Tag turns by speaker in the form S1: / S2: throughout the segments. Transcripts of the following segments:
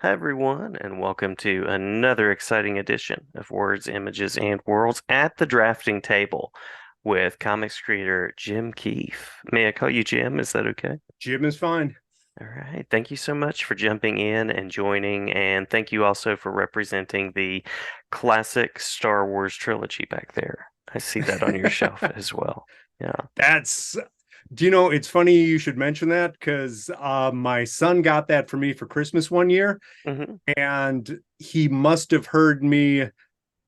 S1: Hi, everyone, and welcome to another exciting edition of Words, Images, and Worlds at the Drafting Table with comics creator Jim Keefe. May I call you Jim? Is that okay?
S2: Jim is fine.
S1: All right. Thank you so much for jumping in and joining, and thank you also for representing the classic Star Wars trilogy back there. I see that on your shelf as well. Yeah.
S2: That's, it's funny you should mention that because my son got that for me for Christmas one year,
S1: Hmm.
S2: and he must have heard me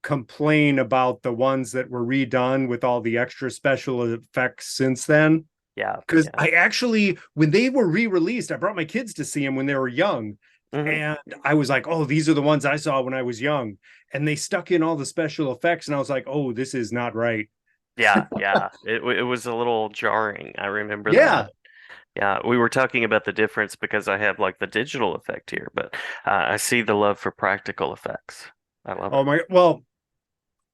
S2: complain about the ones that were redone with all the extra special effects since then.
S1: Yeah.
S2: Because
S1: Yeah.
S2: I actually, when they were re-released, I brought my kids to see them when they were young.
S1: Hmm.
S2: And I was like, oh, these are the ones I saw when I was young. And they stuck in all the special effects. And I was like, oh, this is not right.
S1: Yeah. Yeah. It was a little jarring. I remember that.
S2: Yeah.
S1: Yeah, we were talking about the difference because I have like the digital effect here, but I see the love for practical effects. I love it.
S2: Oh my, well,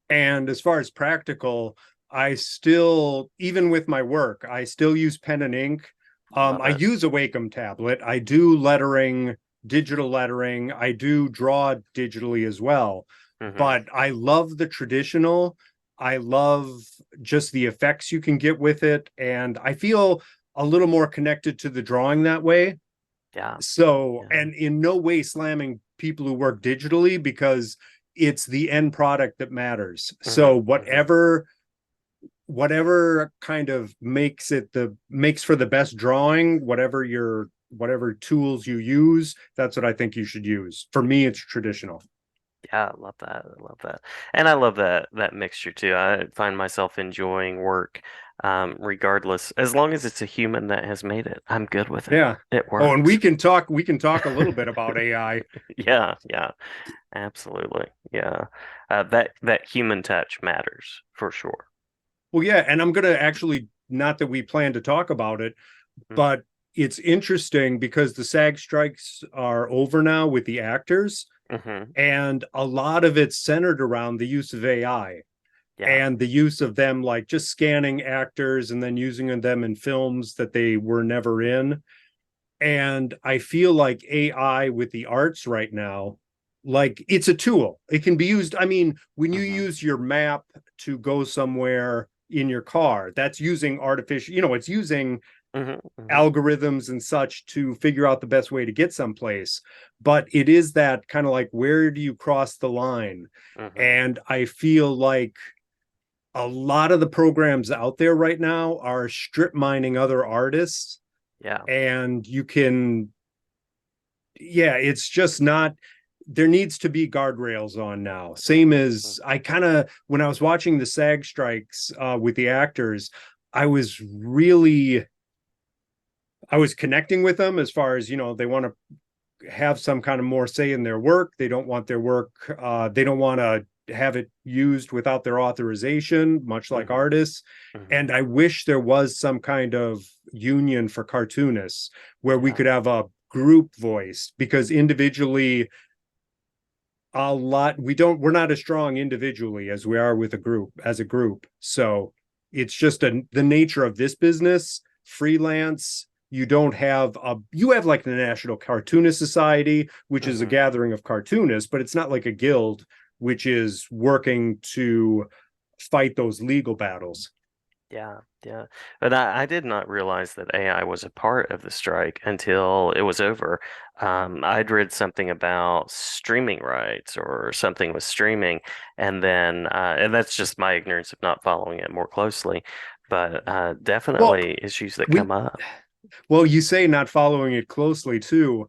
S2: and as far as practical, I still, even with my work, I still use pen and ink.
S1: Love
S2: I
S1: it.
S2: use a Wacom tablet. I do lettering, digital lettering. I do draw digitally as well.
S1: Hmm.
S2: But I love the traditional. I love just the effects you can get with it. And I feel a little more connected to the drawing that way.
S1: Yeah.
S2: So,
S1: Yeah.
S2: and in no way slamming people who work digitally because it's the end product that matters. So
S1: Hmm. Hmm.
S2: whatever kind of makes for the best drawing, whatever tools you use, that's what I think you should use. For me, it's traditional.
S1: Yeah, I love that. I love that. And I love that mixture too. I find myself enjoying work, regardless, as long as it's a human that has made it. I'm good with it.
S2: Yeah.
S1: It
S2: Oh, and
S1: works.
S2: we can talk a little bit about AI.
S1: Yeah, yeah, absolutely. Yeah. That human touch matters for sure.
S2: Well, yeah, and I'm gonna actually, not that we plan to talk about it,
S1: Hmm.
S2: but it's interesting because the SAG strikes are over now with the actors,
S1: Hmm.
S2: and a lot of it's centered around the use of AI
S1: Yeah.
S2: and the use of them, like just scanning actors and then using them in films that they were never in. And I feel like AI with the arts right now, like it's a tool. It can be used. I mean, when you
S1: Hmm.
S2: use your map to go somewhere in your car, that's using artificial, it's using
S1: Hmm. Hmm.
S2: algorithms and such to figure out the best way to get someplace. But it is that kind of like, where do you cross the line?
S1: Hmm.
S2: And I feel like a lot of the programs out there right now are strip mining other artists,
S1: Yeah.
S2: and you can, yeah, it's just not, there needs to be guardrails on now. Same
S1: Hmm.
S2: as I kind of, when I was watching the SAG strikes with the actors, I was really, I was connecting with them as far as, they want to have some kind of more say in their work. They don't want their work, they don't want to have it used without their authorization, much like
S1: Hmm.
S2: artists.
S1: Hmm.
S2: And I wish there was some kind of union for cartoonists where we
S1: Yeah.
S2: could have a group voice, because individually, we're not as strong individually as we are with a group, as a group. So it's just the nature of this business, freelance. You have like the National Cartoonist Society, which is a
S1: Hmm.
S2: gathering of cartoonists, but it's not like a guild which is working to fight those legal battles.
S1: Yeah. Yeah. But I did not realize that AI was a part of the strike until it was over. I'd read something about streaming rights or something with streaming, and then and that's just my ignorance of not following it more closely. But
S2: Well,
S1: definitely issues that
S2: we
S1: come up.
S2: you say not following it closely too.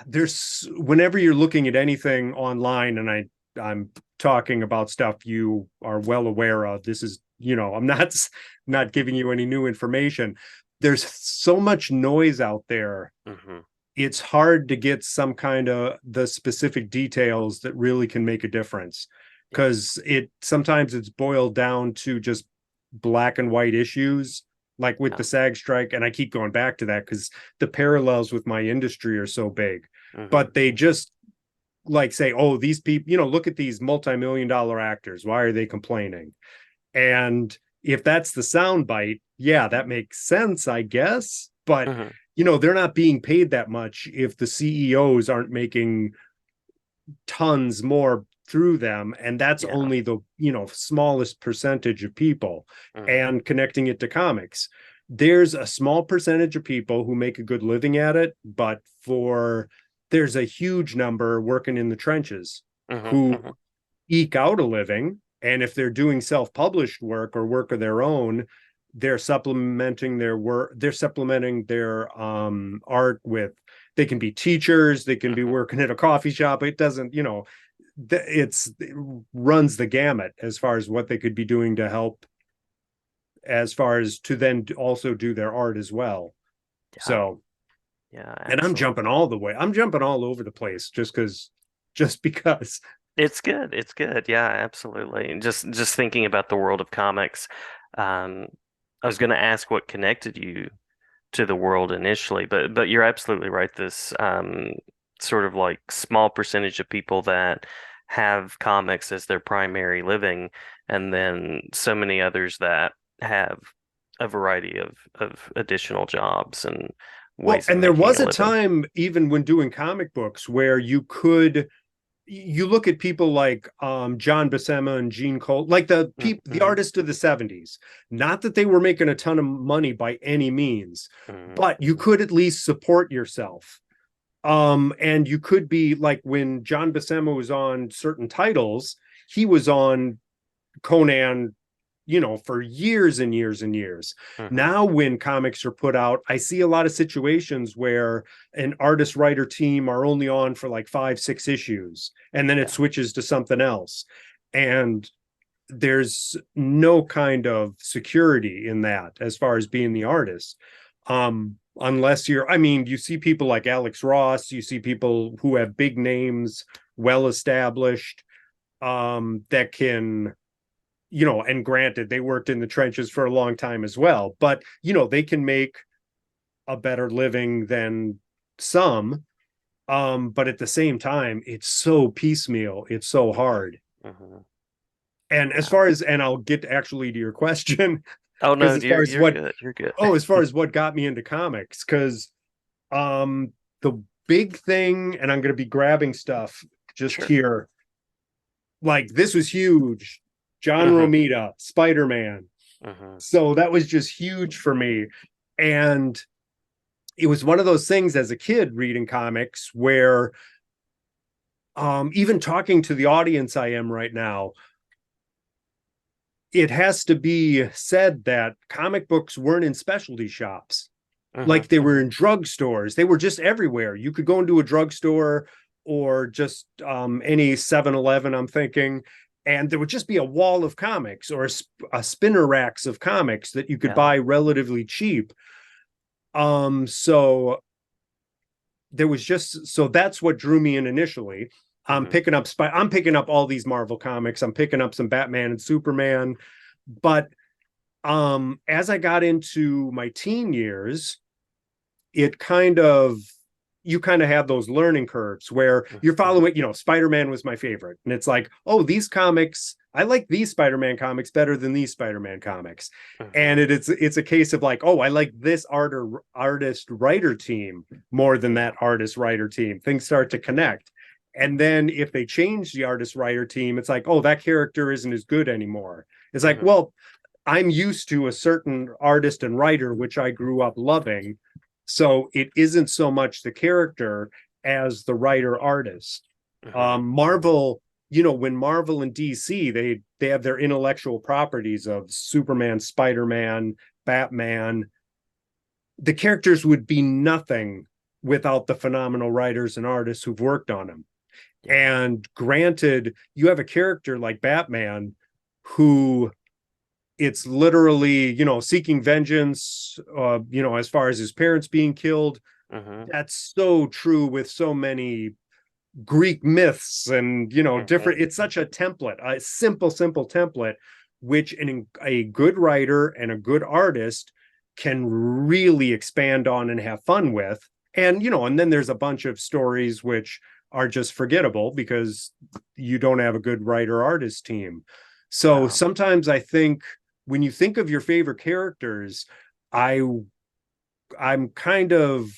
S2: There's, whenever you're looking at anything online, and I'm talking about stuff you are well aware of. This is, I'm not giving you any new information. There's so much noise out there.
S1: Hmm.
S2: It's hard to get some kind of the specific details that really can make a difference,
S1: Yeah.
S2: because it sometimes it's boiled down to just black and white issues, like with
S1: Yeah.
S2: the SAG strike. And I keep going back to that because the parallels with my industry are so big.
S1: Hmm.
S2: But they
S1: Hmm.
S2: just like say, oh, these people, look at these multi-million-dollar actors, why are they complaining? And if that's the sound bite, yeah, that makes sense, I guess. But
S1: Hmm.
S2: they're not being paid that much if the CEOs aren't making tons more through them, and that's
S1: Yeah.
S2: only the smallest percentage of people.
S1: Hmm.
S2: And connecting it to comics, there's a small percentage of people who make a good living at it, but for there's a huge number working in the trenches
S1: Hmm.
S2: who
S1: Hmm.
S2: eke out a living, and if they're doing self-published work or work of their own, they're supplementing their art with, they can be teachers, they can be
S1: Hmm.
S2: working at a coffee shop. It doesn't, it runs the gamut as far as what they could be doing to help, as far as to then also do their art as well.
S1: Yeah.
S2: So,
S1: Yeah,
S2: and
S1: absolutely.
S2: I'm jumping all over the place just because.
S1: It's good. It's good. Yeah, absolutely. And just thinking about the world of comics, um, I was going to ask what connected you to the world initially, but you're absolutely right. This sort of like small percentage of people that have comics as their primary living, and then so many others that have a variety of additional jobs and
S2: Well,
S1: ways of
S2: and there
S1: making
S2: was
S1: a
S2: a
S1: living.
S2: time even when doing comic books where you look at people like John Buscema and Gene Cole, like the
S1: Mm-hmm.
S2: artists of the 70s. Not that they were making a ton of money by any means,
S1: Hmm.
S2: but you could at least support yourself. And you could be like, when John Buscema was on certain titles, he was on Conan, for years and years and years.
S1: Hmm.
S2: Now, when comics are put out, I see a lot of situations where an artist writer team are only on for like 5, 6 issues, and then it
S1: Yeah.
S2: switches to something else. And there's no kind of security in that as far as being the artist. Unless I mean, you see people like Alex Ross, you see people who have big names, well established, that can, and granted, they worked in the trenches for a long time as well, but they can make a better living than some. But at the same time, it's so piecemeal, it's so hard.
S1: Hmm.
S2: And as
S1: Yeah.
S2: far as, and I'll get actually to your question,
S1: Oh
S2: because
S1: no, you're good. You're good.
S2: as far as what got me into comics, because um the big thing, and I'm going to be grabbing stuff just
S1: Sure.
S2: here, like this was huge. John
S1: Hmm.
S2: Romita, Spider-Man.
S1: Hmm.
S2: So that was just huge for me. And it was one of those things as a kid reading comics where, even talking to the audience I am right now, it has to be said that comic books weren't in specialty shops.
S1: Hmm.
S2: Like, they were
S1: Hmm.
S2: in drugstores. They were just everywhere. You could go into a drugstore or just any 7-Eleven, I'm thinking, and there would just be a wall of comics, or a spinner racks of comics that you could
S1: Yeah.
S2: buy relatively cheap. So there was just, so that's what drew me in initially.
S1: Hmm.
S2: I'm picking up all these Marvel comics. I'm picking up some Batman and Superman, but as I got into my teen years, it kind of, you kind of have those learning curves where you're
S1: Hmm.
S2: following, Spider-Man was my favorite, and it's like, oh, these comics, I like these Spider-Man comics better than these Spider-Man comics.
S1: Hmm.
S2: And it's a case of like, oh, I like this artist writer team more than
S1: Yeah.
S2: that artist writer team. Things start to connect. And then if they change the artist writer team, it's like, oh, that character isn't as good anymore. It's like,
S1: Hmm.
S2: well, I'm used to a certain artist and writer which I grew up loving, so it isn't so much the character as the writer artist.
S1: Hmm. Hmm.
S2: Marvel, when Marvel and DC, they have their intellectual properties of Superman, Spider-Man, Batman. The characters would be nothing without the phenomenal writers and artists who've worked on them.
S1: Yeah.
S2: And granted, you have a character like Batman who, it's literally, seeking vengeance, as far as his parents being killed.
S1: Hmm.
S2: That's so true with so many Greek myths, and
S1: Hmm.
S2: different. It's such a template, a simple template, which a good writer and a good artist can really expand on and have fun with. And and then there's a bunch of stories which are just forgettable because you don't have a good writer artist team. So
S1: Yeah.
S2: sometimes I think, when you think of your favorite characters, I I'm kind of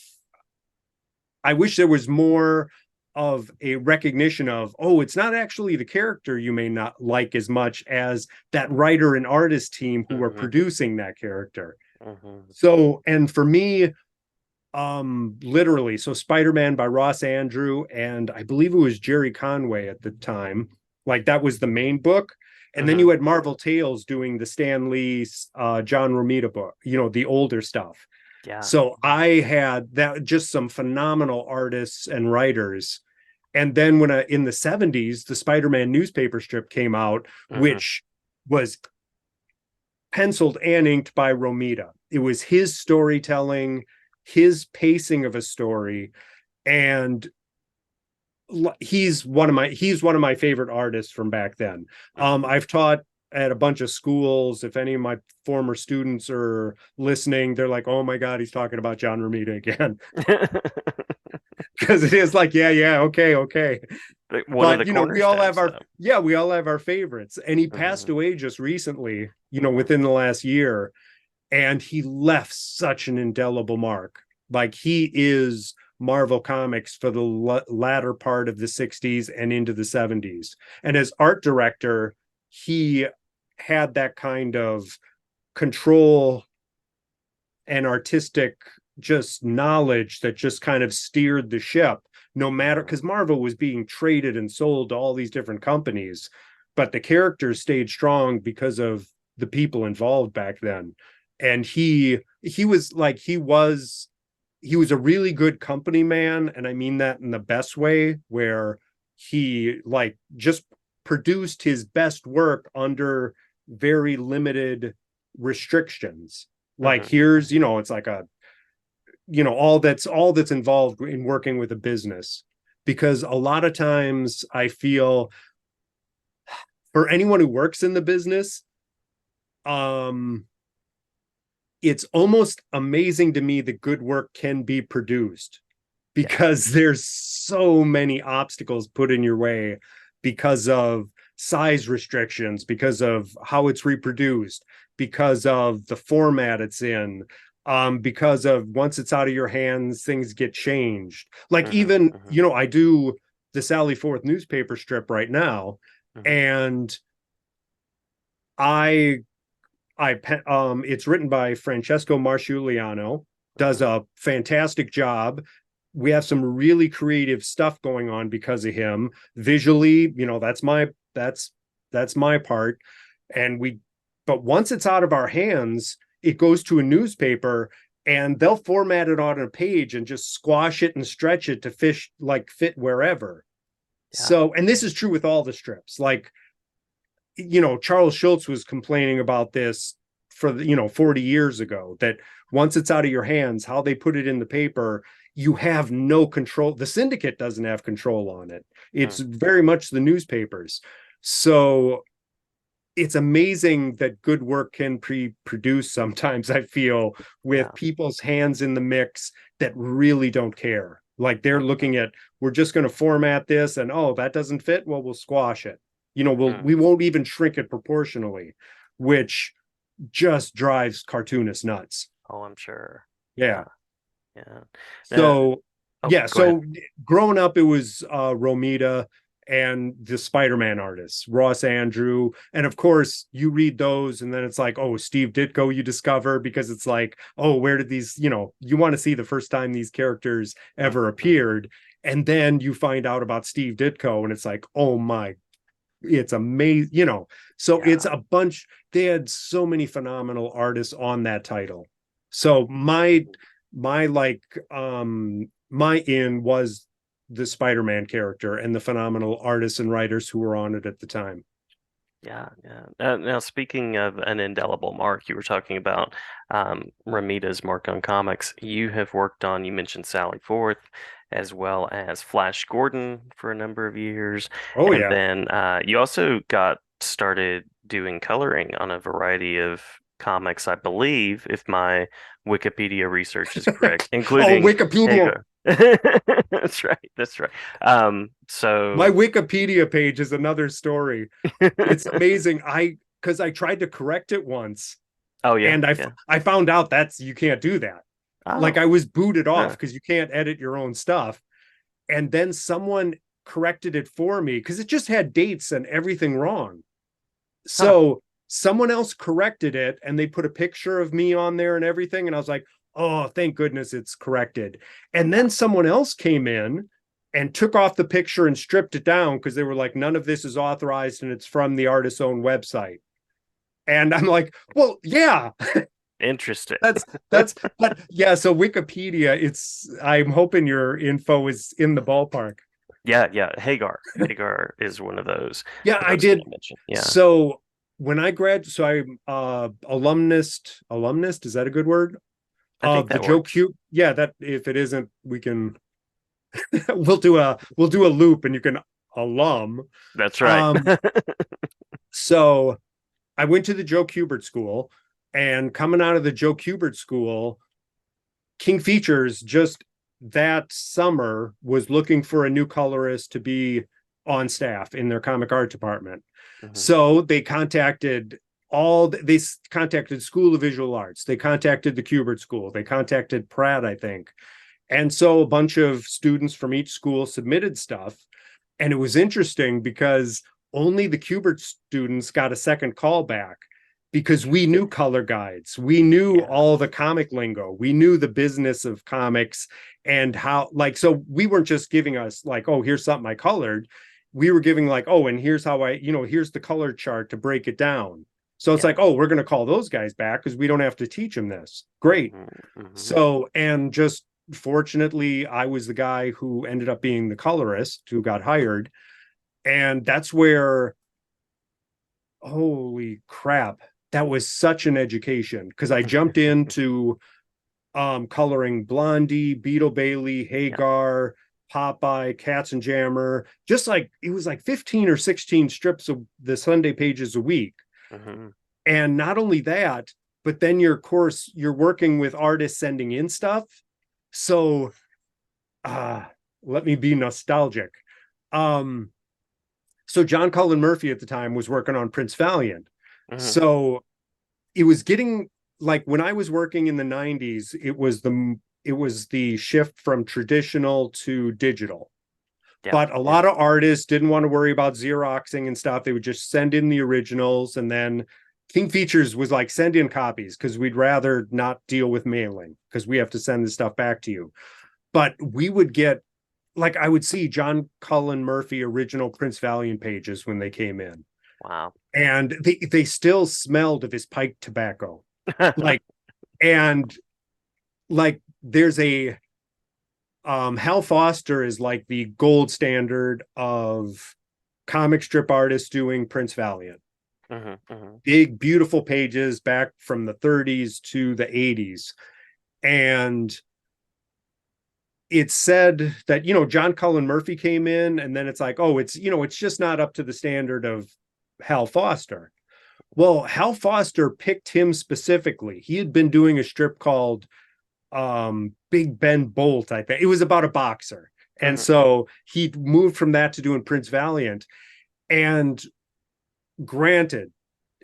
S2: I wish there was more of a recognition of, oh, it's not actually the character you may not like as much as that writer and artist team who are
S1: Hmm.
S2: producing that character.
S1: Hmm.
S2: So, and for me, literally, so Spider-Man by Ross Andrew, and I believe it was Jerry Conway at the time. Like that was the main book. And then
S1: Hmm.
S2: you had Marvel Tales doing the Stan Lee, John Romita book, the older stuff.
S1: Yeah.
S2: So I had that just some phenomenal artists and writers. And then when in the 70s, the Spider-Man newspaper strip came out,
S1: Hmm.
S2: which was penciled and inked by Romita. It was his storytelling, his pacing of a story, and he's one of my favorite artists from back then.
S1: Hmm.
S2: I've taught at a bunch of schools. If any of my former students are listening, they're like, "Oh my God, he's talking about John Romita again," because it is like, yeah, yeah, okay, okay.
S1: One of
S2: But
S1: the cornerstones, though.
S2: we all have our favorites. And he passed
S1: Hmm.
S2: away just recently,
S1: Hmm.
S2: within the last year, and he left such an indelible mark. Like he is Marvel Comics for the latter part of the 60s and into the 70s. And as art director, he had that kind of control and artistic just knowledge that just kind of steered the ship, no matter,
S1: Hmm.
S2: because Marvel was being traded and sold to all these different companies, but the characters stayed strong because of the people involved back then. And he was a really good company man, and I mean that in the best way, where he like just produced his best work under very limited restrictions. Like
S1: Hmm.
S2: here's,
S1: Hmm.
S2: it's like all that's involved in working with a business. Because a lot of times I feel for anyone who works in the business, um it's almost amazing to me that good work can be produced,
S1: Yeah.
S2: because there's so many obstacles put in your way because of size restrictions, because of how it's reproduced, because of the format it's in, because of once it's out of your hands, things get changed. Like
S1: Hmm.
S2: even,
S1: Hmm.
S2: I do the Sally Forth newspaper strip right now,
S1: Hmm.
S2: and I it's written by Francesco Marsciuliano, does
S1: Hmm.
S2: a fantastic job. We have some really creative stuff going on because of him. Visually, that's my part. And but once it's out of our hands, it goes to a newspaper and they'll format it on a page and just squash it and stretch it to fit wherever.
S1: Yeah.
S2: So, and this is true with all the strips. Like, Charles Schultz was complaining about this for 40 years ago, that once it's out of your hands, how they put it in the paper, you have no control. The syndicate doesn't have control on it. It's
S1: Mm.
S2: very much the newspapers. So it's amazing that good work can produce sometimes, I feel,
S1: Yeah.
S2: with people's hands in the mix that really don't care. Like they're
S1: Hmm.
S2: looking at, we're just going to format this, and oh, that doesn't fit. Well, we'll squash it. We
S1: Mm.
S2: won't even shrink it proportionally, which just drives cartoonists nuts.
S1: Oh, I'm sure.
S2: Yeah.
S1: Yeah. Yeah. Now,
S2: So
S1: oh,
S2: yeah,
S1: go ahead.
S2: so growing up, it was Romita and the Spider-Man artists, Ross Andrew, and of course you read those, and then it's like, oh, Steve Ditko, you discover, because it's like, oh, where did these, you want to see the first time these characters ever
S1: Hmm. Hmm.
S2: appeared, and then you find out about Steve Ditko, and it's like, oh my, it's amazing, So it's
S1: Yeah.
S2: a bunch. They had so many phenomenal artists on that title. So my like my in was the Spider-Man character and the phenomenal artists and writers who were on it at the time.
S1: Yeah, yeah. Now, speaking of an indelible mark, you were talking about Ramita's mark on comics. You have worked on, you mentioned Sally Forth, as well as Flash Gordon for a number of years.
S2: Oh
S1: And
S2: yeah.
S1: then you also got started doing coloring on a variety of comics, I believe, if my Wikipedia research is correct,
S2: Oh,
S1: including
S2: Wikipedia.
S1: Ego. That's right, that's right.
S2: My
S1: So,
S2: Wikipedia page is another story. It's amazing. Because I tried to correct it once,
S1: oh yeah,
S2: and I
S1: yeah.
S2: I found out that's you can't do that. Like
S1: Oh,
S2: I was booted off
S1: huh.
S2: because you can't edit your own stuff. And then someone corrected it for me because it just had dates and everything wrong.
S1: Huh.
S2: So someone else corrected it and they put a picture of me on there and everything. And I was like, oh, thank goodness it's corrected. And
S1: Yeah.
S2: then someone else came in and took off the picture and stripped it down because they were like, none of this is authorized and it's from the artist's own website. And I'm like, well, yeah,
S1: Interesting.
S2: that's but yeah, so Wikipedia, it's I'm hoping your info is in the ballpark.
S1: Yeah, yeah. Hagar. Hagar is one of those
S2: Yeah,
S1: that I
S2: I
S1: was going
S2: did.
S1: to mention. Yeah.
S2: So when I grad, so I'm alumnus, is that a good word?
S1: I think
S2: Of the
S1: that
S2: Joe
S1: works.
S2: Q. Yeah, that if it isn't, we can we'll do a loop and you can alum.
S1: That's right.
S2: Um, so I went to the Joe Kubert school, and coming out of the Joe Kubert school, King Features just that summer was looking for a new colorist to be on staff in their comic art department.
S1: Hmm.
S2: So they contacted School of Visual Arts, they contacted the Kubert School, they contacted Pratt, I think. And so a bunch of students from each school submitted stuff. And it was interesting because only the Kubert students got a second call back because we
S1: Interesting.
S2: knew color guides. We knew
S1: Yeah.
S2: all the comic lingo. We knew the business of comics and how, like, so we weren't just giving us, like, oh, here's something I colored. We were giving, like, oh, and here's how here's the color chart to break it down. So it's
S1: Yeah.
S2: like, oh, we're going to call those guys back because we don't have to teach them this. Great.
S1: Hmm. Hmm.
S2: So, and just fortunately, I was the guy who ended up being the colorist who got hired. And that's where, holy crap, that was such an education because I jumped into coloring Blondie, Beetle Bailey,
S1: Yeah.
S2: Hagar, Popeye, Cats and Jammer, just like it was like 15 or 16 strips of the Sunday pages a week.
S1: Hmm.
S2: And not only that, but then your course, you're working with artists sending in stuff. So uh let me be nostalgic. Um, so John Cullen Murphy at the time was working on Prince Valiant.
S1: Hmm.
S2: So it was getting like when I was working in the 90s, it was the shift from traditional to digital.
S1: Yeah.
S2: But a
S1: Yeah.
S2: lot of artists didn't want to worry about Xeroxing and stuff. They would just send in the originals. And then King Features was like, send in copies because we'd rather not deal with mailing because we have to send this stuff back to you. But we would get, like, I would see John Cullen Murphy original Prince Valiant pages when they came in.
S1: Wow.
S2: And they still smelled of his pipe tobacco. Like, and like there's a Hal Foster is like the gold standard of comic strip artists doing Prince Valiant.
S1: Hmm. Hmm.
S2: Big, beautiful pages back from the 30s to the 80s. And it's said that, John Cullen Murphy came in, and then it's like, oh, it's just not up to the standard of Hal Foster. Well, Hal Foster picked him specifically. He had been doing a strip called Big Ben Bolt, I think. It was about a boxer. And
S1: Hmm.
S2: so he moved from that to doing Prince Valiant. And granted,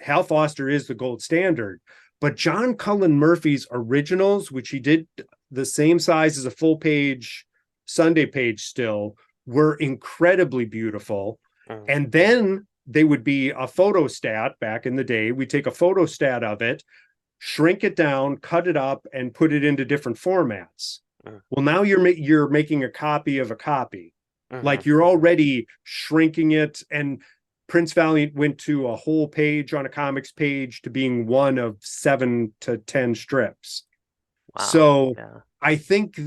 S2: Hal Foster is the gold standard, but John Cullen Murphy's originals, which he did the same size as a full page Sunday page still, were incredibly beautiful.
S1: Hmm.
S2: And then they would be a photostat back in the day. We take a photostat of it, shrink it down, cut it up, and put it into different formats. Well, now you're making a copy of a copy.
S1: Hmm.
S2: Like you're
S1: Hmm.
S2: already shrinking it. And Prince Valiant went to a whole page on a comics page to being one of 7 to 10 strips.
S1: Wow.
S2: So
S1: Yeah.
S2: I think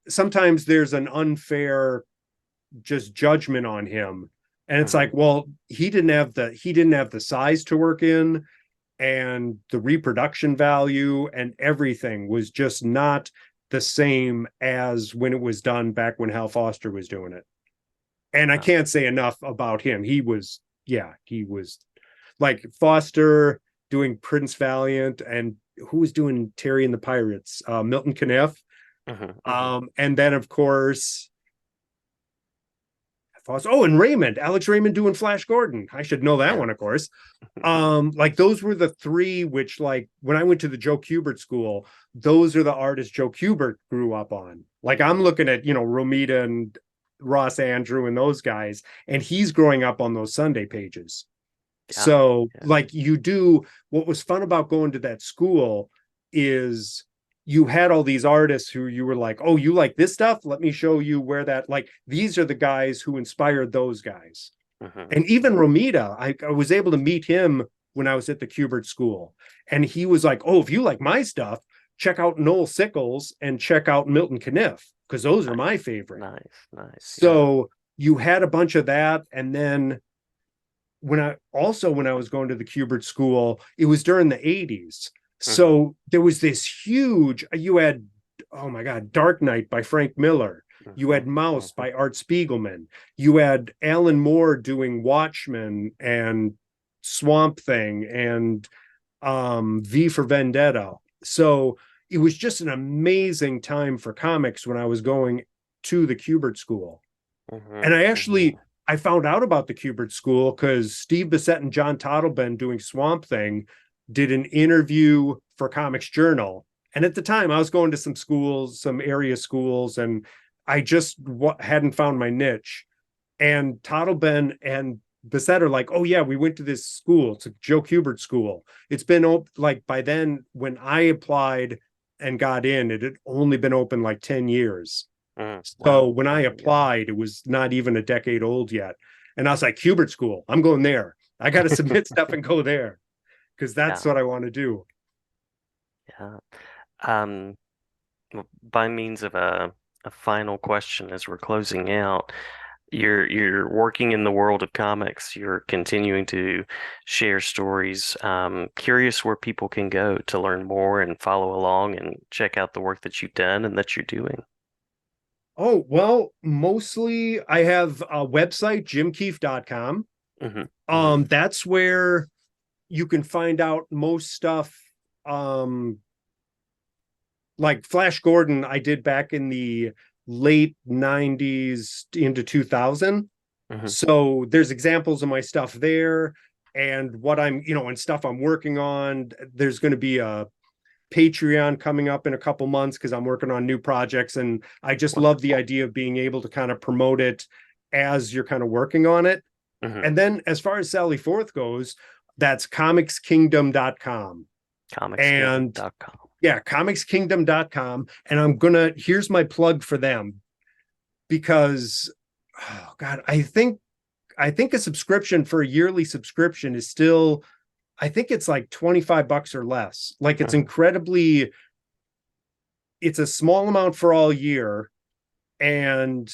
S2: sometimes there's an unfair just judgment on him. And it's
S1: Hmm.
S2: like, well, he didn't have the size to work in, and the reproduction value and everything was just not the same as when it was done back when Hal Foster was doing it. And I
S1: Wow.
S2: can't say enough about him. He was like Foster doing Prince Valiant, and who was doing Terry and the Pirates? Milton Caniff.
S1: Hmm. Hmm.
S2: And then of course Oh, and Raymond, Alex Raymond doing Flash Gordon. I should know that
S1: Yeah.
S2: one, of course. Like those were the three which, like, when I went to the Joe Kubert school, those are the artists Joe Kubert grew up on. Like I'm looking at, Romita and Ross Andrew and those guys, and he's growing up on those Sunday pages.
S1: Yeah.
S2: So,
S1: Yeah.
S2: like, what was fun about going to that school is you had all these artists who you were like, oh, you like this stuff? Let me show you where that, like, these are the guys who inspired those guys.
S1: Hmm.
S2: And even Romita, I was able to meet him when I was at the Kubert school. And he was like, oh, if you like my stuff, check out Noel Sickles and check out Milton Caniff, because those are my
S1: Nice.
S2: favorite.
S1: Nice. Nice. Yeah.
S2: So you had a bunch of that. And then when I was going to the Kubert school, it was during the 80s.
S1: Hmm.
S2: So there was this huge, you had, oh my God, Dark Knight by Frank Miller. You
S1: Hmm.
S2: had Mouse
S1: Hmm.
S2: by Art Spiegelman. You had Alan Moore doing Watchmen and Swamp Thing and V for Vendetta. So it was just an amazing time for comics when I was going to the Kubert school.
S1: Hmm.
S2: And
S1: Hmm.
S2: I found out about the Kubert School because Steve Bissette and John Tottleben doing Swamp Thing did an interview for Comics Journal. And at the time, I was going to some schools, some area schools, and I just hadn't found my niche. And Tottleben and Bissette are like, oh, yeah, we went to this school. It's a Joe Kubert school. It's been like by then, when I applied and got in, it had only been open like 10 years.
S1: Hmm.
S2: So
S1: Wow.
S2: when I
S1: Wow. Yeah.
S2: applied, it was not even a decade old yet. And I was like, Hubert School, I'm going there. I got to submit stuff and go there because that's
S1: Yeah.
S2: what I want to do.
S1: Yeah. Um, by means of a final question as we're closing out, you're working in the world of comics. You're continuing to share stories. Curious where people can go to learn more and follow along and check out the work that you've done and that you're doing.
S2: Oh, well, mostly I have a website, jimkeefe.com.
S1: Hmm. Hmm.
S2: That's where you can find out most stuff. Um, like Flash Gordon, I did back in the late 90s into 2000.
S1: Hmm.
S2: So there's examples of my stuff there and what and stuff I'm working on. There's going to be a Patreon coming up in a couple months because I'm working on new projects. And I just love the
S1: Wonderful.
S2: idea of being able to kind of promote it as you're kind of working on it.
S1: Hmm.
S2: And then as far as Sally Forth goes, that's comicskingdom.com. And
S1: ComicsKingdom.com.
S2: yeah, comicskingdom.com. And here's my plug for them because, oh God, I think a subscription for a yearly subscription is still, I think it's like 25 bucks or less. Like
S1: Hmm.
S2: it's a small amount for all year. And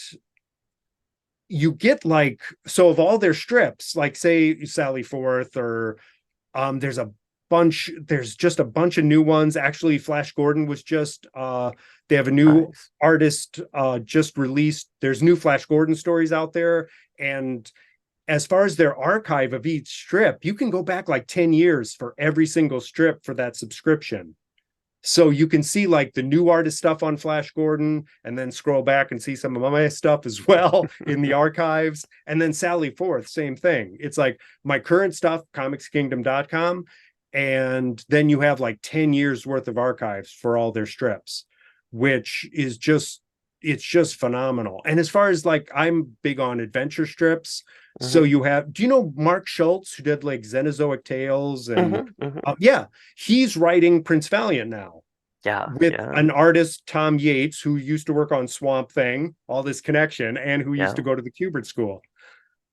S2: you get like, so of all their strips, like say Sally Forth or there's just a bunch of new ones. Actually, Flash Gordon was just they have a new
S1: Nice.
S2: artist just released. There's new Flash Gordon stories out there. And as far as their archive of each strip, you can go back like 10 years for every single strip for that subscription. So you can see like the new artist stuff on Flash Gordon and then scroll back and see some of my stuff as well in the archives. And then Sally Forth, same thing. It's like my current stuff, comicskingdom.com. And then you have like 10 years worth of archives for all their strips, which is it's just phenomenal. And as far as like, I'm big on adventure strips. So
S1: Hmm.
S2: do you know Mark Schultz, who did like Xenozoic Tales? And
S1: Hmm. Hmm.
S2: yeah, he's writing Prince Valiant now
S1: Yeah.
S2: with
S1: Yeah.
S2: an artist, Tom Yates, who used to work on Swamp Thing, all this connection, and who used
S1: Yeah.
S2: to go to the Kubert School.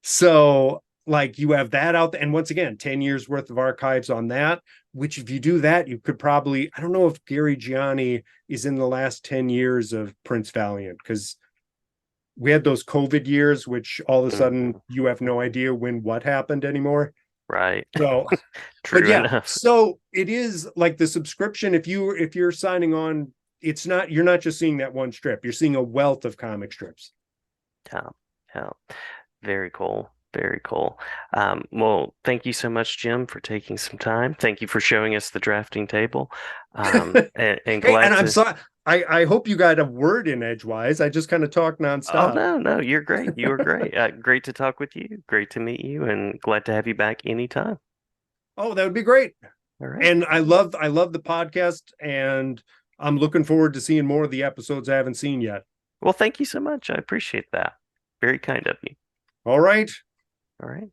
S2: So, like, you have that out there. And once again, 10 years worth of archives on that, which if you do that, you could probably, I don't know if Gary Gianni is in the last 10 years of Prince Valiant, because we had those COVID years, which all of a sudden
S1: Hmm.
S2: you have no idea when what happened anymore.
S1: Right.
S2: So, but
S1: True
S2: yeah,
S1: enough.
S2: so it is like the subscription. If you're signing on, you're not just seeing that one strip. You're seeing a wealth of comic strips.
S1: Yeah. Yeah. Very cool. Very cool. Well, thank you so much, Jim, for taking some time. Thank you for showing us the drafting table.
S2: Hey,
S1: And
S2: and
S1: glad to.
S2: I hope you got a word in edgewise. I just kind of talk
S1: Oh
S2: nonstop.
S1: no, no, you're great. You were great. Great to talk with you. Great to meet you, and glad to have you back anytime.
S2: Oh, that would be great.
S1: All right.
S2: And I love the podcast, and I'm looking forward to seeing more of the episodes I haven't seen yet.
S1: Well, thank you so much. I appreciate that. Very kind of you.
S2: All right.
S1: All right.